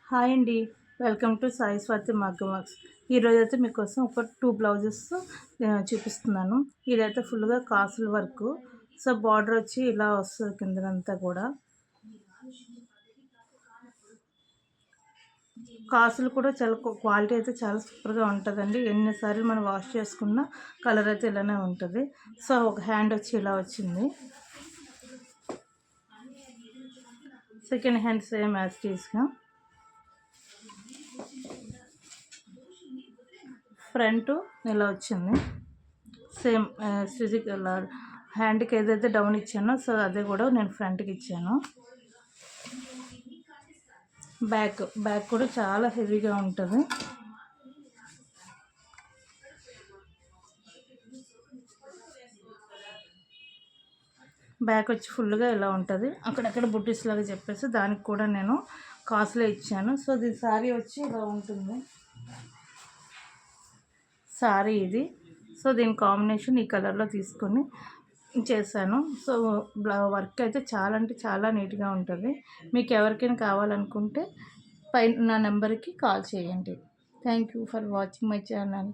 Hi అండి. Welcome to Sai Swathi మగ్గం works. ఈరోజైతే మీకోసం ఒక 2 బ్లౌజెస్ చూపిస్తున్నాను. ఇదైతే ఫుల్‌గా కాసుల వర్కు. సో, బార్డర్ వచ్చి ఇలా వస్తది కిందనంతా కూడా. కాసులు కూడా చాలా క్వాలిటీ అయితే చాలా సూపర్‌గా ఉంటదండి. ఎన్నిసార్లు మనం వాష్ చేసుకున్నా కలర్ అయితే ఇలానే ఉంటది. సో, ఒక హ్యాండ్ వచ్చి ఇలా వచ్చింది. Second hand same as it ఈస్‌గా. ఫ్రంట్ ఇలా వచ్చింది. సేమ్ ఫిజికల్ హ్యాండ్కి ఏదైతే డౌన్ ఇచ్చానో సో అదే కూడా నేను ఫ్రంట్కి ఇచ్చాను. బ్యాక్ కూడా చాలా హెవీగా ఉంటుంది. బ్యాక్ వచ్చి ఫుల్గా ఇలా ఉంటుంది. అక్కడక్కడ బుట్టీస్ లాగా చెప్పేసి దానికి కూడా నేను కాస్ట్లీ ఇచ్చాను. సో దీని శారీ వచ్చి ఇలా ఉంటుంది. శారీ ఇది. సో దీని కాంబినేషన్ ఈ కలర్లో తీసుకొని చేశాను. సో వర్క్ అయితే చాలా అంటే చాలా నీట్గా ఉంటుంది. మీకు ఎవరికైనా కావాలనుకుంటే పైన నా నెంబర్కి కాల్ చేయండి. Thank you for watching my channel.